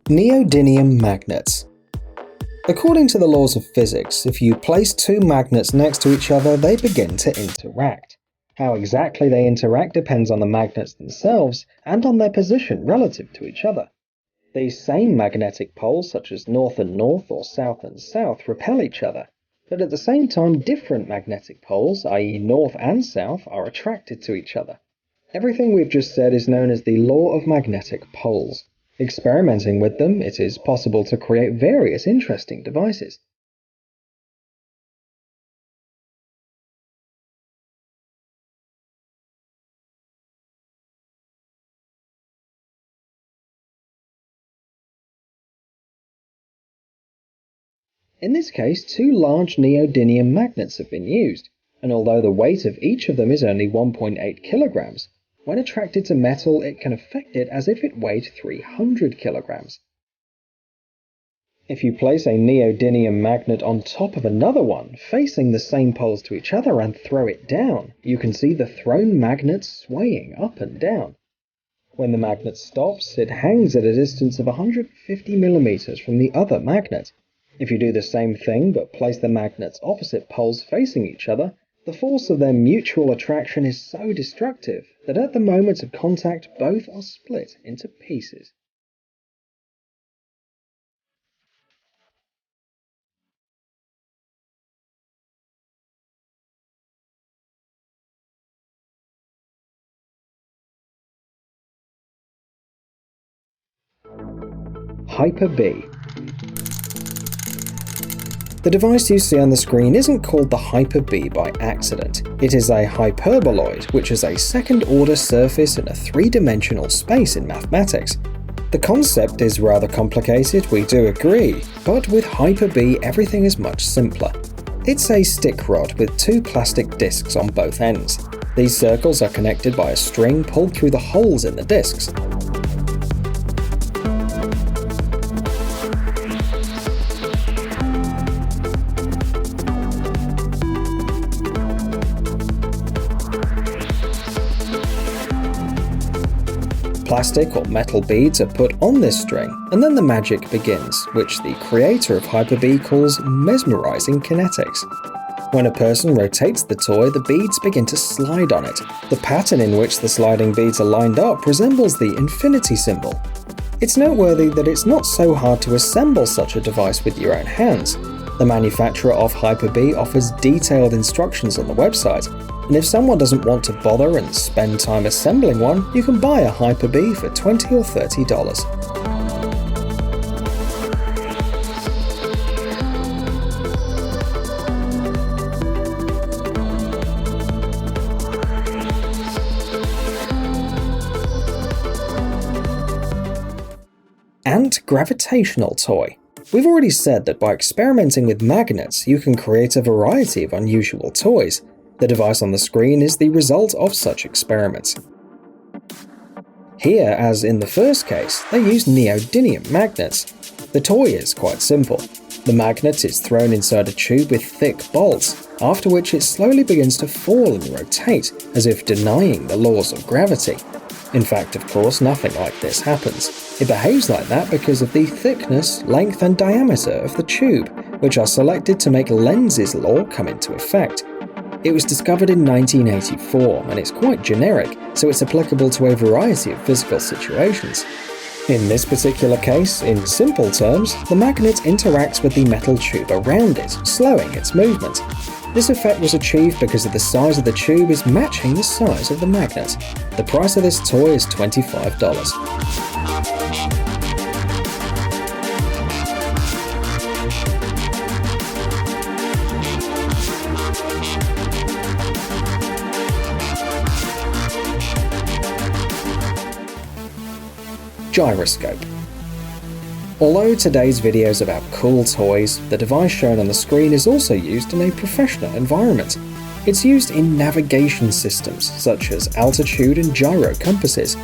Neodymium magnets. According to the laws of physics, if you place two magnets next to each other, they begin to interact. How exactly they interact depends on the magnets themselves and on their position relative to each other. These same magnetic poles, such as north and north or south and south, repel each other, but at the same time different magnetic poles, i.e. north and south, are attracted to each other. Everything we've just said is known as the law of magnetic poles. Experimenting with them, it is possible to create various interesting devices. In this case, two large neodymium magnets have been used, and although the weight of each of them is only 1.8 kilograms, when attracted to metal it can affect it as if it weighed 300 kilograms. If you place a neodymium magnet on top of another one, facing the same poles to each other, and throw it down, you can see the thrown magnet swaying up and down. When the magnet stops, it hangs at a distance of 150 millimeters from the other magnet. If you do the same thing but place the magnets opposite poles facing each other, the force of their mutual attraction is so destructive that at the moment of contact both are split into pieces. HyperB. The device you see on the screen isn't called the HyperB by accident. It is a hyperboloid, which is a second-order surface in a three-dimensional space in mathematics. The concept is rather complicated, we do agree, but with HyperB everything is much simpler. It's a stick rod with two plastic discs on both ends. These circles are connected by a string pulled through the holes in the discs. Plastic or metal beads are put on this string, and then the magic begins, which the creator of HyperB calls mesmerizing kinetics. When a person rotates the toy, the beads begin to slide on it. The pattern in which the sliding beads are lined up resembles the infinity symbol. It's noteworthy that it's not so hard to assemble such a device with your own hands. The manufacturer of HyperB offers detailed instructions on the website, and if someone doesn't want to bother and spend time assembling one, you can buy a HyperB for $20 or $30. And gravitational toy. We've already said that by experimenting with magnets, you can create a variety of unusual toys. The device on the screen is the result of such experiments. Here, as in the first case, they use neodymium magnets. The toy is quite simple. The magnet is thrown inside a tube with thick bolts, after which it slowly begins to fall and rotate, as if denying the laws of gravity. In fact, of course, nothing like this happens. It behaves like that because of the thickness, length and diameter of the tube, which are selected to make Lenz's law come into effect. It was discovered in 1984 and it's quite generic, so it's applicable to a variety of physical situations. In this particular case, in simple terms, the magnet interacts with the metal tube around it, slowing its movement. This effect was achieved because of the size of the tube is matching the size of the magnet. The price of this toy is $25. Gyroscope. Although today's video is about cool toys, the device shown on the screen is also used in a professional environment. It's used in navigation systems, such as altitude and gyro compasses.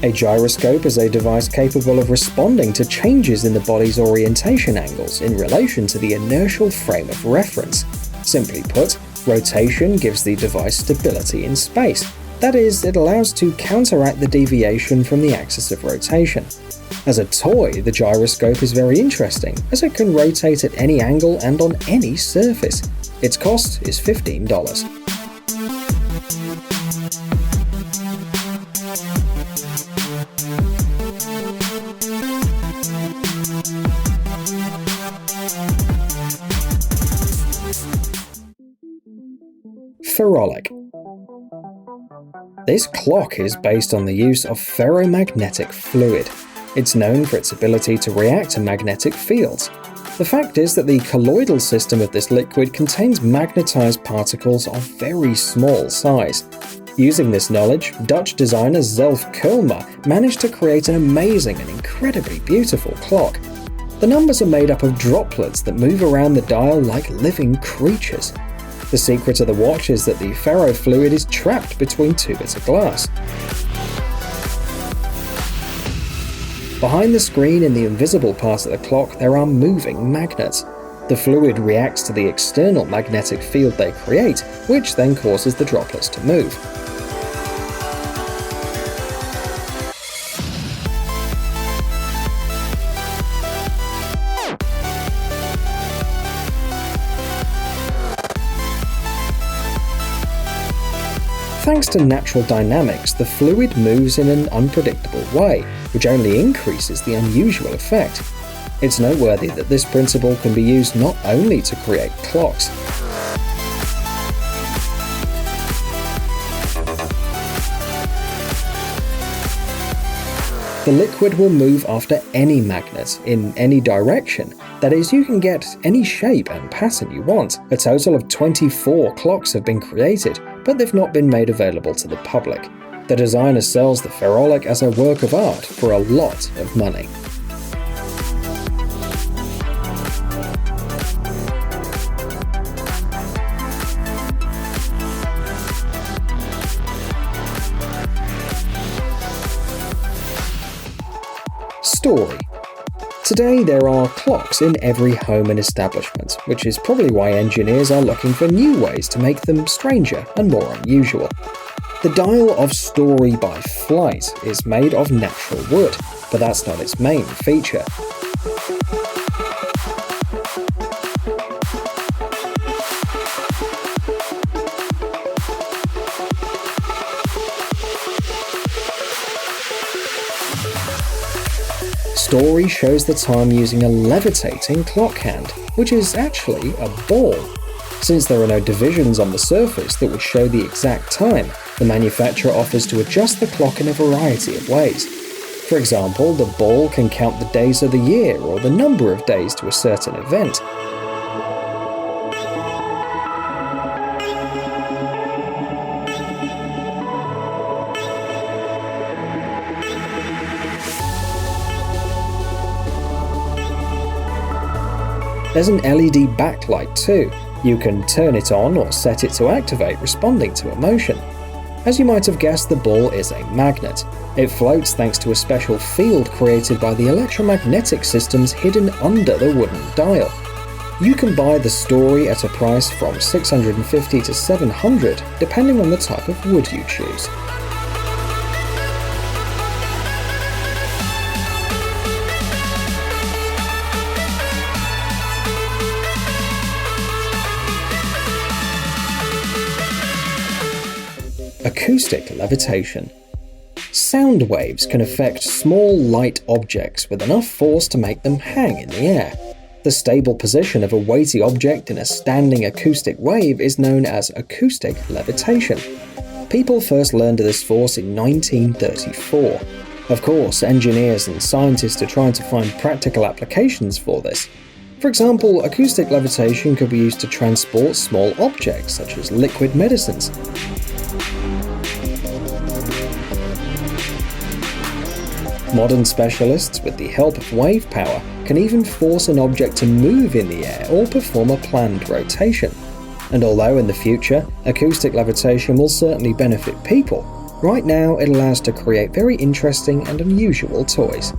A gyroscope is a device capable of responding to changes in the body's orientation angles in relation to the inertial frame of reference. Simply put, rotation gives the device stability in space. That is, it allows to counteract the deviation from the axis of rotation. As a toy, the gyroscope is very interesting, as it can rotate at any angle and on any surface. Its cost is $15. Ferrolic. This clock is based on the use of ferromagnetic fluid. It's known for its ability to react to magnetic fields. The fact is that the colloidal system of this liquid contains magnetized particles of very small size. Using this knowledge, Dutch designer Zelf Kulmer managed to create an amazing and incredibly beautiful clock. The numbers are made up of droplets that move around the dial like living creatures. The secret of the watch is that the ferrofluid is trapped between two bits of glass. Behind the screen in the invisible part of the clock there are moving magnets. The fluid reacts to the external magnetic field they create, which then causes the droplets to move. Thanks to natural dynamics, the fluid moves in an unpredictable way, which only increases the unusual effect. It's noteworthy that this principle can be used not only to create clocks. The liquid will move after any magnet, in any direction. That is, you can get any shape and pattern you want. A total of 24 clocks have been created, but they've not been made available to the public. The designer sells the Ferrolic as a work of art for a lot of money. Story. Today there are clocks in every home and establishment, which is probably why engineers are looking for new ways to make them stranger and more unusual. The dial of Story by Flight is made of natural wood, but that's not its main feature. Story shows the time using a levitating clock hand, which is actually a ball. Since there are no divisions on the surface that would show the exact time, the manufacturer offers to adjust the clock in a variety of ways. For example, the ball can count the days of the year or the number of days to a certain event. There's an LED backlight too. You can turn it on or set it to activate responding to a motion. As you might have guessed, the ball is a magnet. It floats thanks to a special field created by the electromagnetic systems hidden under the wooden dial. You can buy the Story at a price from $650 to $700, depending on the type of wood you choose. Acoustic levitation. Sound waves can affect small, light objects with enough force to make them hang in the air. The stable position of a weighty object in a standing acoustic wave is known as acoustic levitation. People first learned of this force in 1934. Of course, engineers and scientists are trying to find practical applications for this. For example, acoustic levitation could be used to transport small objects such as liquid medicines. Modern specialists, with the help of wave power, can even force an object to move in the air or perform a planned rotation. And although in the future, acoustic levitation will certainly benefit people, right now it allows to create very interesting and unusual toys.